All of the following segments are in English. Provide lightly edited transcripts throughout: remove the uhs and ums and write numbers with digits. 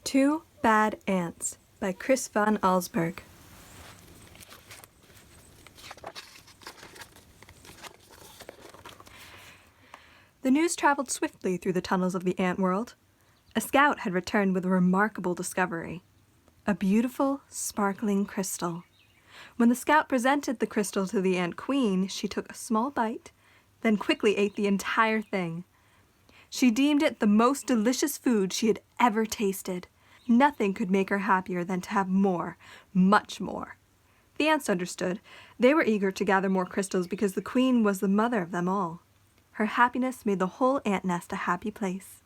Two Bad Ants by Chris Van Allsburg. The news traveled swiftly through the tunnels of the ant world. A scout had returned with a remarkable discovery. A beautiful, sparkling crystal. When the scout presented the crystal to the ant queen, she took a small bite, then quickly ate the entire thing. She deemed it the most delicious food she had ever tasted. Nothing could make her happier than to have more, much more. The ants understood. They were eager to gather more crystals because the queen was the mother of them all. Her happiness made the whole ant nest a happy place.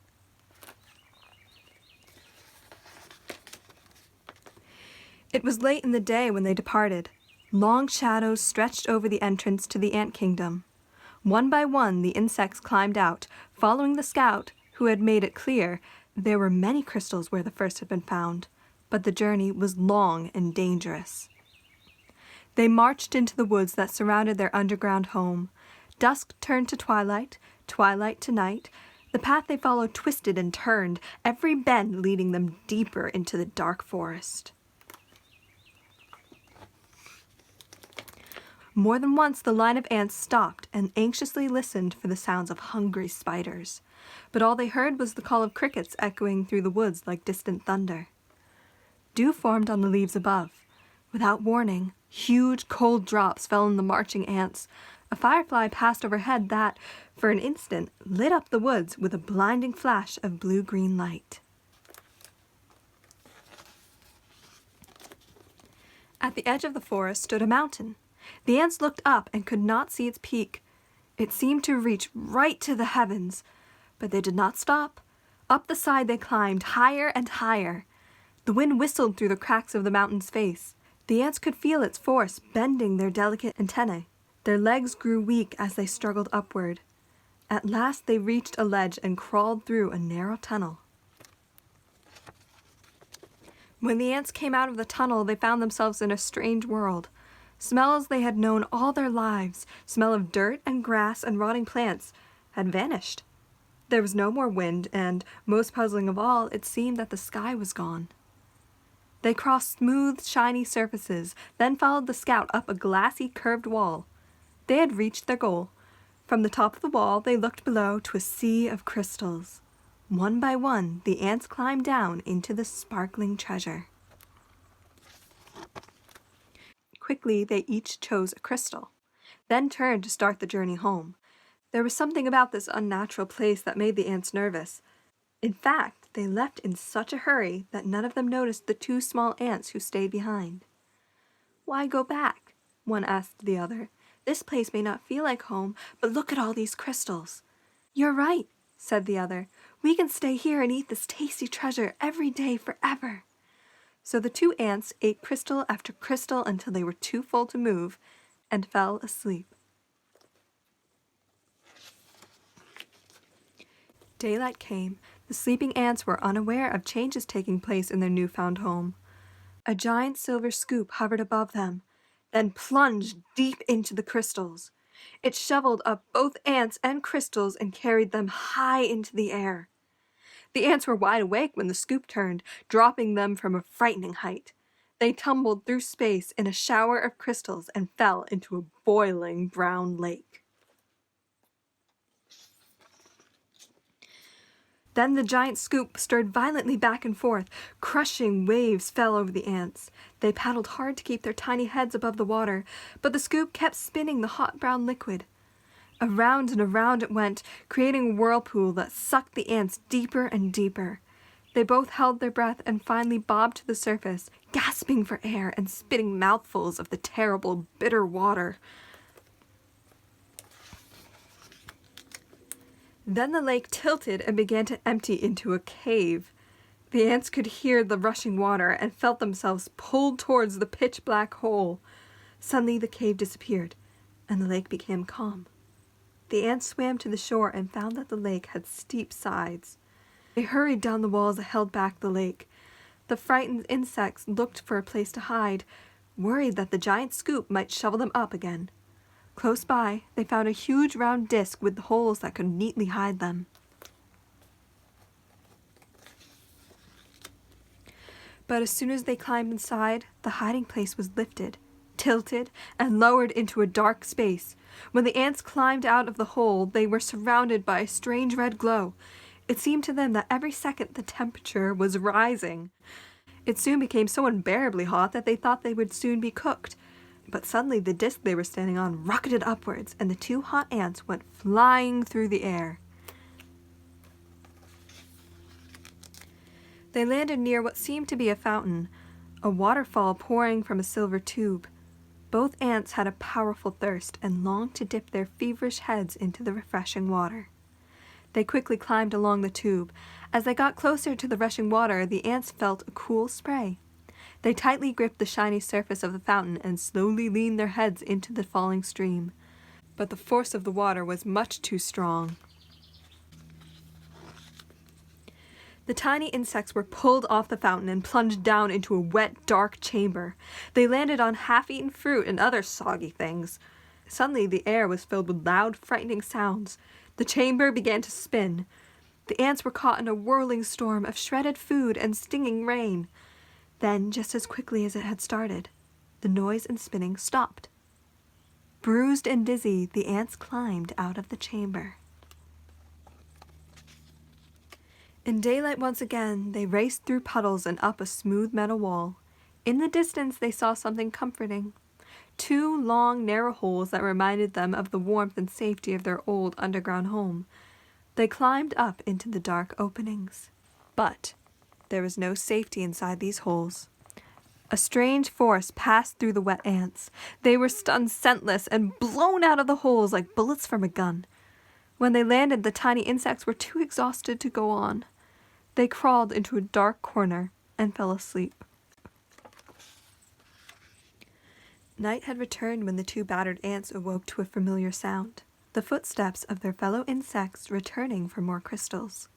It was late in the day when they departed. Long shadows stretched over the entrance to the ant kingdom. One by one, the insects climbed out, following the scout, who had made it clear there were many crystals where the first had been found, but the journey was long and dangerous. They marched into the woods that surrounded their underground home. Dusk turned to twilight, twilight to night. The path they followed twisted and turned, every bend leading them deeper into the dark forest. More than once the line of ants stopped and anxiously listened for the sounds of hungry spiders, but all they heard was the call of crickets echoing through the woods like distant thunder. Dew formed on the leaves above. Without warning, huge cold drops fell on the marching ants. A firefly passed overhead that, for an instant, lit up the woods with a blinding flash of blue-green light. At the edge of the forest stood a mountain. The ants looked up and could not see its peak. It seemed to reach right to the heavens, but they did not stop. Up the side they climbed, higher and higher. The wind whistled through the cracks of the mountain's face. The ants could feel its force bending their delicate antennae. Their legs grew weak as they struggled upward. At last they reached a ledge and crawled through a narrow tunnel. When the ants came out of the tunnel, they found themselves in a strange world. Smells they had known all their lives, smell of dirt and grass and rotting plants, had vanished. There was no more wind, and, most puzzling of all, it seemed that the sky was gone. They crossed smooth, shiny surfaces, then followed the scout up a glassy, curved wall. They had reached their goal. From the top of the wall, they looked below to a sea of crystals. One by one, the ants climbed down into the sparkling treasure. Quickly, they each chose a crystal, then turned to start the journey home. There was something about this unnatural place that made the ants nervous. In fact, they left in such a hurry that none of them noticed the two small ants who stayed behind. "Why go back?" one asked the other. "This place may not feel like home, but look at all these crystals." "You're right," said the other. "We can stay here and eat this tasty treasure every day forever." So the two ants ate crystal after crystal until they were too full to move and fell asleep. Daylight came. The sleeping ants were unaware of changes taking place in their newfound home. A giant silver scoop hovered above them, then plunged deep into the crystals. It shoveled up both ants and crystals and carried them high into the air. The ants were wide awake when the scoop turned, dropping them from a frightening height. They tumbled through space in a shower of crystals and fell into a boiling brown lake. Then the giant scoop stirred violently back and forth. Crushing waves fell over the ants. They paddled hard to keep their tiny heads above the water, but the scoop kept spinning the hot brown liquid. Around and around it went, creating a whirlpool that sucked the ants deeper and deeper. They both held their breath and finally bobbed to the surface, gasping for air and spitting mouthfuls of the terrible, bitter water. Then the lake tilted and began to empty into a cave. The ants could hear the rushing water and felt themselves pulled towards the pitch-black hole. Suddenly the cave disappeared, and the lake became calm. The ants swam to the shore and found that the lake had steep sides. They hurried down the walls that held back the lake. The frightened insects looked for a place to hide, worried that the giant scoop might shovel them up again. Close by, they found a huge round disc with holes that could neatly hide them. But as soon as they climbed inside, the hiding place was lifted, tilted, and lowered into a dark space. When the ants climbed out of the hole, they were surrounded by a strange red glow. It seemed to them that every second the temperature was rising. It soon became so unbearably hot that they thought they would soon be cooked. But suddenly the disc they were standing on rocketed upwards, and the two hot ants went flying through the air. They landed near what seemed to be a fountain, a waterfall pouring from a silver tube. Both ants had a powerful thirst and longed to dip their feverish heads into the refreshing water. They quickly climbed along the tube. As they got closer to the rushing water, the ants felt a cool spray. They tightly gripped the shiny surface of the fountain and slowly leaned their heads into the falling stream. But the force of the water was much too strong. The tiny insects were pulled off the fountain and plunged down into a wet, dark chamber. They landed on half-eaten fruit and other soggy things. Suddenly the air was filled with loud, frightening sounds. The chamber began to spin. The ants were caught in a whirling storm of shredded food and stinging rain. Then, just as quickly as it had started, the noise and spinning stopped. Bruised and dizzy, the ants climbed out of the chamber. In daylight once again, they raced through puddles and up a smooth metal wall. In the distance, they saw something comforting. Two long, narrow holes that reminded them of the warmth and safety of their old underground home. They climbed up into the dark openings. But there was no safety inside these holes. A strange force passed through the wet ants. They were stunned senseless and blown out of the holes like bullets from a gun. When they landed, the tiny insects were too exhausted to go on. They crawled into a dark corner and fell asleep. Night had returned when the two battered ants awoke to a familiar sound, the footsteps of their fellow insects returning for more crystals.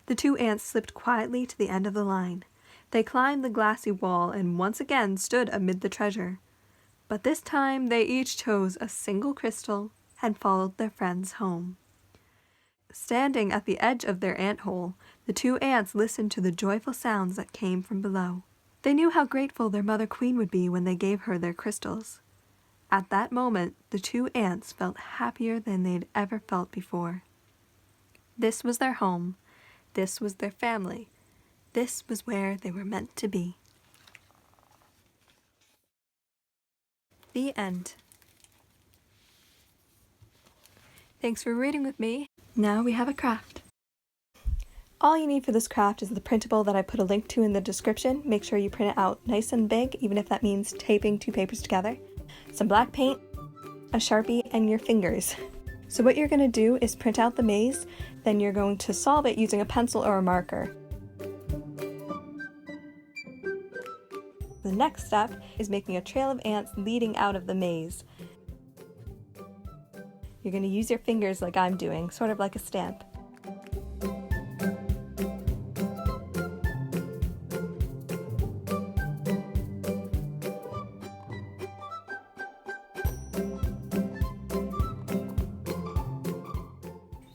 The two ants slipped quietly to the end of the line. They climbed the glassy wall and once again stood amid the treasure. But this time they each chose a single crystal and followed their friends home. Standing at the edge of their ant hole, the two ants listened to the joyful sounds that came from below. They knew how grateful their mother queen would be when they gave her their crystals. At that moment, the two ants felt happier than they'd ever felt before. This was their home. This was their family. This was where they were meant to be. The end. Thanks for reading with me. Now we have a craft. All you need for this craft is the printable that I put a link to in the description. Make sure you print it out nice and big, even if that means taping two papers together. Some black paint, a Sharpie, and your fingers. So what you're going to do is print out the maze, then you're going to solve it using a pencil or a marker. The next step is making a trail of ants leading out of the maze. You're going to use your fingers like I'm doing, sort of like a stamp.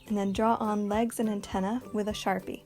And then draw on legs and antenna with a Sharpie.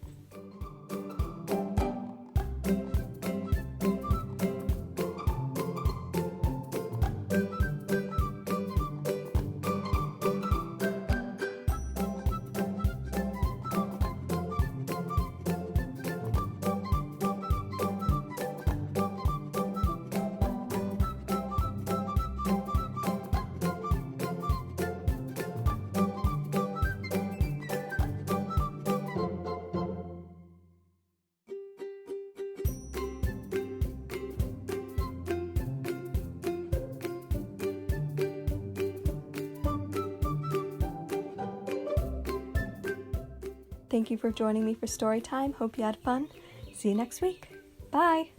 Thank you for joining me for Storytime. Hope you had fun. See you next week. Bye!